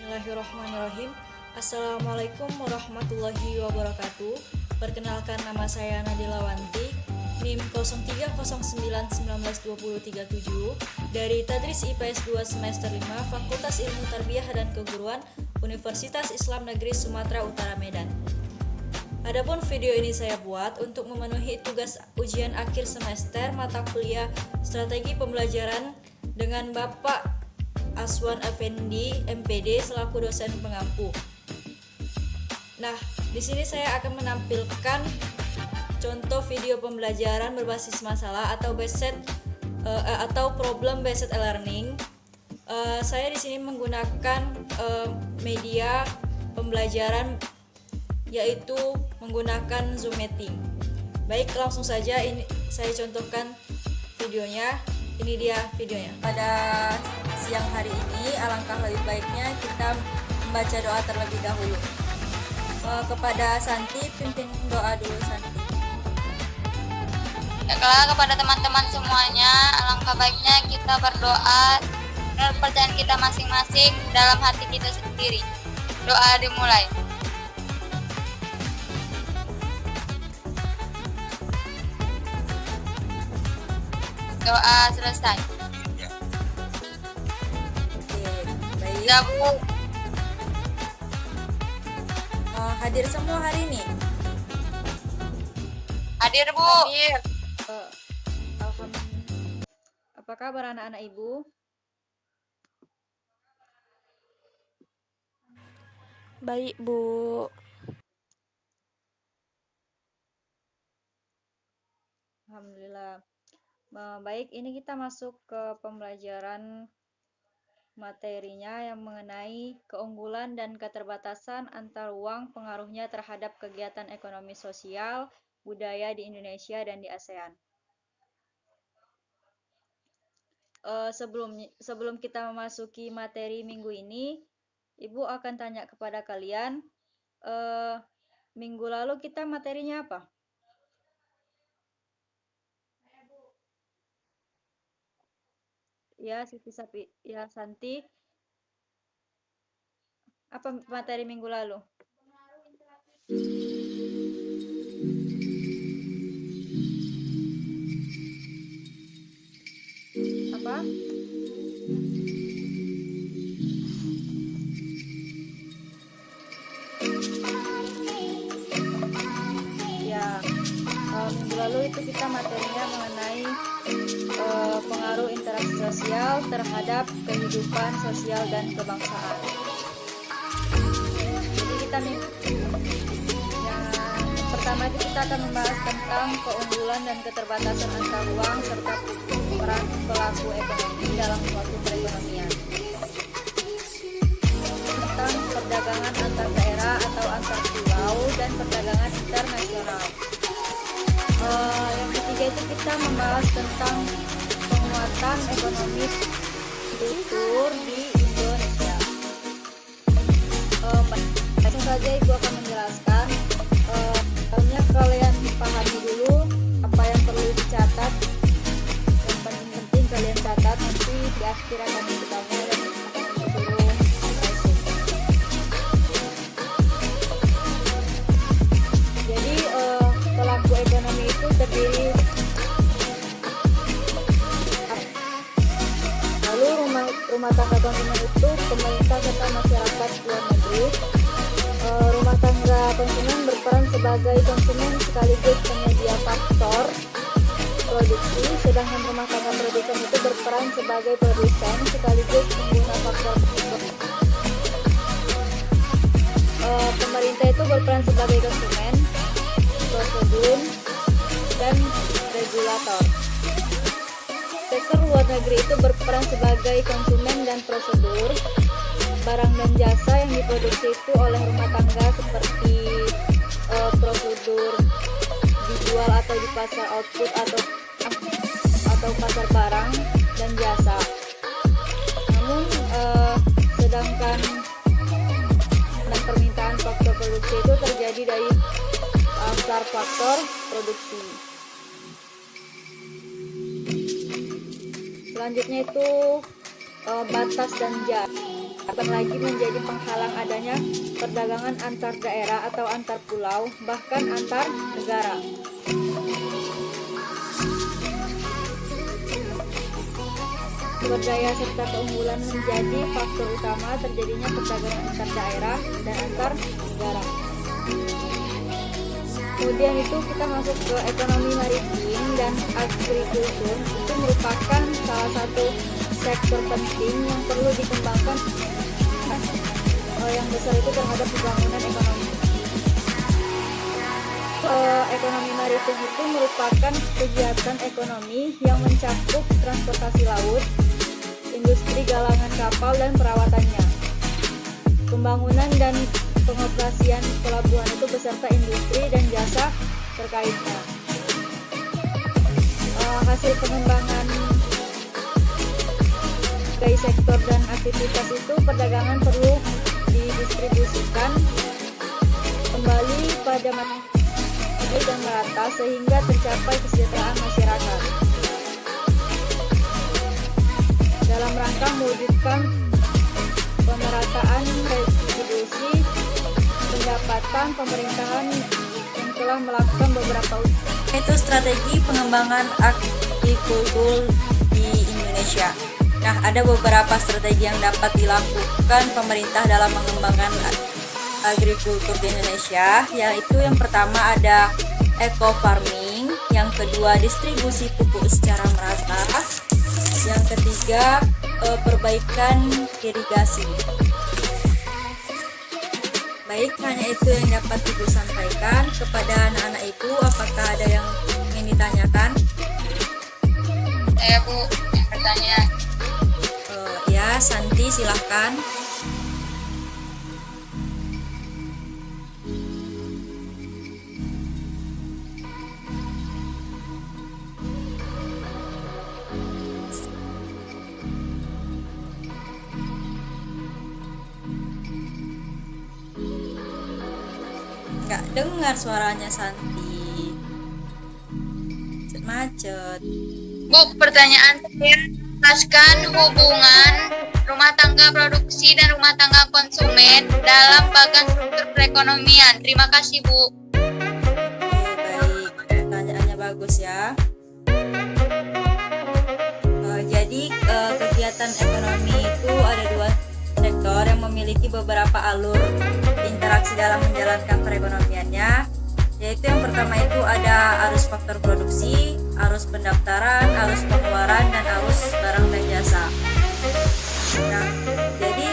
Bismillahirrahmanirrahim. Assalamualaikum warahmatullahi wabarakatuh. Perkenalkan, nama saya Nadila Wanti, NIM 0309192037 dari Tadris IPS 2 semester 5 Fakultas Ilmu Tarbiyah dan Keguruan Universitas Islam Negeri Sumatera Utara Medan. Adapun video ini saya buat untuk memenuhi tugas ujian akhir semester mata kuliah Strategi Pembelajaran dengan Bapak Aswan Effendi, MPD, selaku dosen pengampu. Nah, di sini saya akan menampilkan contoh video pembelajaran berbasis masalah atau problem based learning. Saya di sini menggunakan media pembelajaran yaitu menggunakan Zoom Meeting. Baik, langsung saja ini saya contohkan videonya. Ini dia videonya. Pada siang hari ini, alangkah lebih baiknya kita membaca doa terlebih dahulu. Kepada Santi, pimpin doa dulu Santi. Baiklah, kepada teman-teman semuanya, alangkah baiknya kita berdoa dengan kepercayaan kita masing-masing dalam hati kita sendiri. Doa dimulai. Doa selesai. Oke, baik. Ya, Bu. Hadir semua hari ini? Hadir, Bu. Hadir. Alhamdulillah. Apa kabar anak-anak Ibu? Baik, Bu. Alhamdulillah. Baik, ini kita masuk ke pembelajaran materinya yang mengenai keunggulan dan keterbatasan antar uang pengaruhnya terhadap kegiatan ekonomi sosial budaya di Indonesia dan di ASEAN. Sebelum kita memasuki materi minggu ini, Ibu akan tanya kepada kalian, minggu lalu kita materinya apa? Ya, Siti Sapi, ya Santi. Apa materi minggu lalu? Apa? Ya, minggu lalu itu kita materinya mengenai pengaruh interaksi sosial terhadap kehidupan sosial dan kebangsaan. Jadi yang pertama itu kita akan membahas tentang keunggulan dan keterbatasan antar uang serta peran pelaku ekonomi dalam suatu perekonomian. Tentang perdagangan antar daerah atau antar pulau dan perdagangan internasional. Yang ketiga itu kita membahas tentang penguatan ekonomi struktur di Indonesia. Langsung saja Ibu akan menjelaskan. Sebelumnya kalian pahami dulu apa yang perlu dicatat. Yang paling penting kalian catat, nanti di akhir akan ditanya dan disuruh tracing. Jadi pelaku ekonomi itu terdiri rumah tangga konsumen itu pemerintah serta masyarakat luar negeri. Rumah tangga konsumen berperan sebagai konsumen sekaligus penyedia faktor produksi, sedangkan rumah tangga produsen itu berperan sebagai produsen sekaligus pengguna faktor tersebut. Pemerintah itu berperan sebagai konsumen, prosedur, dan regulator. Sektor luar negeri itu berperan sebagai konsumen dan prosedur. Barang dan jasa yang diproduksi itu oleh rumah tangga seperti prosedur dijual atau di pasar output atau pasar barang dan jasa. Namun sedangkan permintaan faktor produksi itu terjadi dari pasar faktor produksi. Selanjutnya itu batas dan jar. Akan lagi menjadi penghalang adanya perdagangan antar daerah atau antar pulau, bahkan antar negara. Sumber daya serta keunggulan menjadi faktor utama terjadinya perdagangan antar daerah dan antar negara. Kemudian itu kita masuk ke ekonomi maritim dan agrikultur. Itu merupakan salah satu sektor penting yang perlu dikembangkan yang besar itu terhadap pembangunan ekonomi. Ekonomi maritim itu merupakan kegiatan ekonomi yang mencakup transportasi laut, industri galangan kapal dan perawatannya, pembangunan dan pengoperasian pelabuhan itu beserta industri dan jasa terkaitnya. Hasil pengembangan dari sektor dan aktivitas itu perdagangan perlu didistribusikan kembali pada masyarakat dan merata sehingga tercapai kesejahteraan masyarakat. Dalam rangka mewujudkan pemerataan redistribusi pendapatan pemerintahan yang telah melakukan beberapa usaha. Itu strategi pengembangan agrikultur di Indonesia. Nah, ada beberapa strategi yang dapat dilakukan pemerintah dalam mengembangkan agrikultur di Indonesia, yaitu yang pertama ada eco farming, yang kedua distribusi pupuk secara merata, yang ketiga perbaikan irigasi. Baik, hanya itu yang dapat Ibu sampaikan kepada anak-anak Ibu. Apakah ada yang ingin ditanyakan? Saya Bu, yang bertanya. Ya, Santi silahkan. Nggak dengar suaranya Santi. Macet. Bu, pertanyaan saya, jelaskan hubungan rumah tangga produksi dan rumah tangga konsumen dalam bagan struktur perekonomian. Terima kasih, Bu. Oke, baik. Pertanyaannya bagus ya. Jadi kegiatan ekonomi itu ada dua sektor yang memiliki beberapa alur interaksi dalam menjalankan perekonomiannya, yaitu yang pertama itu ada arus faktor produksi, arus pendaftaran, arus pengeluaran, dan arus barang dan jasa. Nah, jadi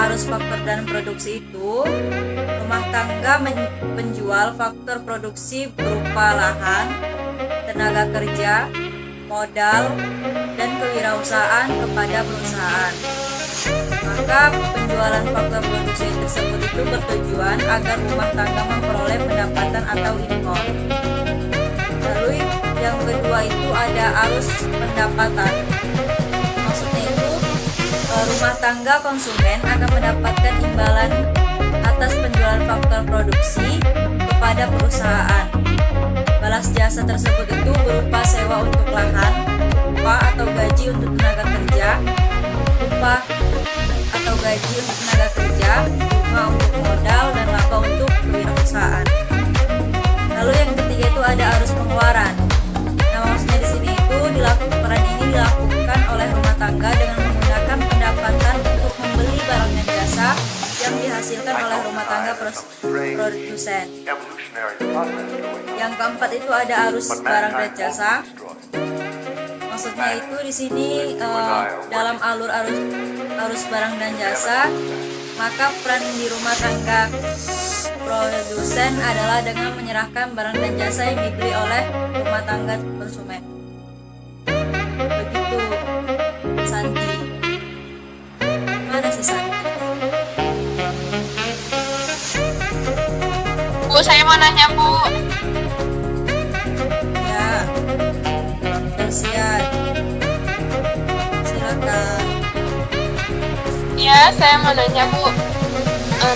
arus faktor dan produksi itu rumah tangga menjual faktor produksi berupa lahan, tenaga kerja, modal, dan kewirausahaan kepada perusahaan. Maka penjualan faktor produksi tersebut itu bertujuan agar rumah tangga memperoleh pendapatan atau income. Lalu yang kedua itu ada arus pendapatan. Maksudnya itu rumah tangga konsumen akan mendapatkan imbalan atas penjualan faktor produksi kepada perusahaan. Balas jasa tersebut itu berupa sewa untuk lahan, upah atau gaji untuk tenaga kerja, upah atau gaji untuk tenaga kerja, bunga untuk modal, dan laba untuk kewirausahaan. Lalu yang ketiga itu ada arus pengeluaran. Nah, maksudnya di sini itu peran ini dilakukan oleh rumah tangga dengan menggunakan pendapatan untuk membeli barang dan jasa yang dihasilkan oleh rumah tangga produsen. Yang keempat itu ada arus barang dan jasa. Maksudnya itu di sini dalam alur arus barang dan jasa, maka peran di rumah tangga produsen adalah dengan menyerahkan barang dan jasa yang dibeli oleh rumah tangga konsumen. Begitu, Santi. Mana sih Santi? Bu, saya mau nanya, Bu. Ya, Tersian. Silakan. Ya, saya mau nanya, Bu.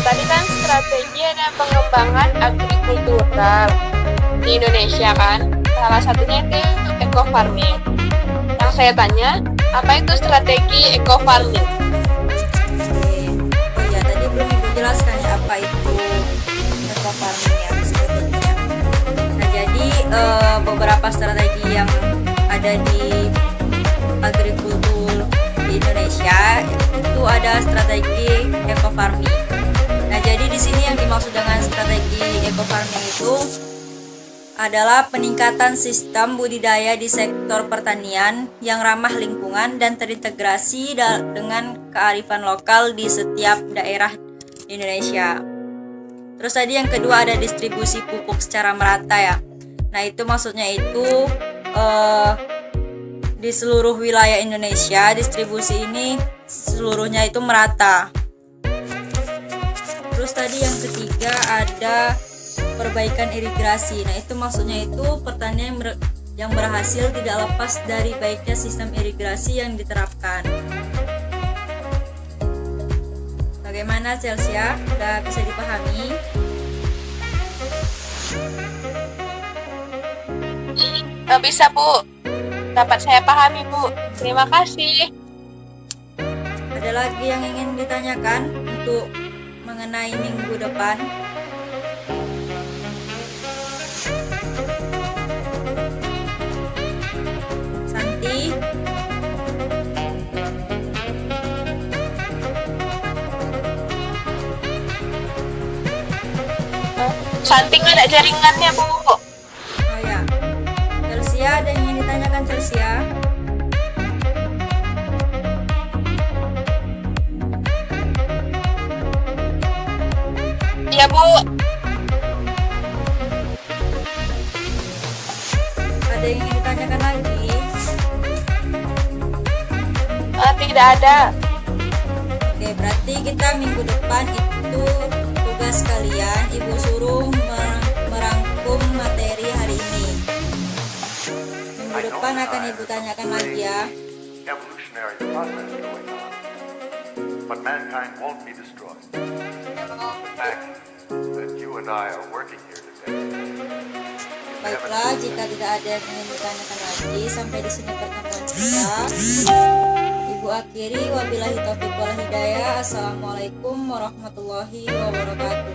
Tadi kan strategi ada pengembangan agrikultural di Indonesia kan. Salah satunya itu eco farming. Yang saya tanya, apa itu strategi eco farming? jelaskan ya apa itu eco farming ya strateginya. Nah, jadi beberapa strategi yang ada di agrikultur di Indonesia itu ada strategi eco farming. Nah, jadi di sini yang dimaksud dengan strategi eco farming itu adalah peningkatan sistem budidaya di sektor pertanian yang ramah lingkungan dan terintegrasi dengan kearifan lokal di setiap daerah di Indonesia. Terus tadi yang kedua ada distribusi pupuk secara merata ya. Nah, itu maksudnya itu di seluruh wilayah Indonesia distribusi ini seluruhnya itu merata. Terus tadi yang ketiga ada perbaikan irigasi. Nah, itu maksudnya itu pertanian yang berhasil tidak lepas dari baiknya sistem irigasi yang diterapkan. Bagaimana Chelsea? Sudah bisa dipahami? Bisa Bu, dapat saya pahami Bu. Terima kasih. Ada lagi yang ingin ditanyakan untuk mengenai minggu depan? Santi? Santing ada jaringannya Bu. Oh ya. Chelsea, ada yang ingin ditanyakan Chelsea? Iya Bu. Ada yang ingin ditanyakan lagi? Tidak ada. Oke, berarti kita minggu depan itu tugas kalian Ibu suruh merangkum materi hari ini. Minggu depan akan Ibu tanyakan lagi ya. Evolutionary process going on, but mankind won't be destroyed. The fact that you and I are working here today. Baiklah, jika tidak ada yang ingin ditanyakan lagi, sampai di sini pertemuan kita. Ibu akhiri, wabillahi taufiq wal hidayah. Assalamualaikum warahmatullahi wabarakatuh.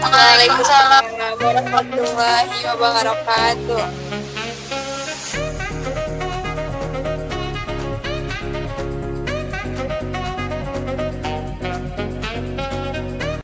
Waalaikumsalam warahmatullahi wabarakatuh.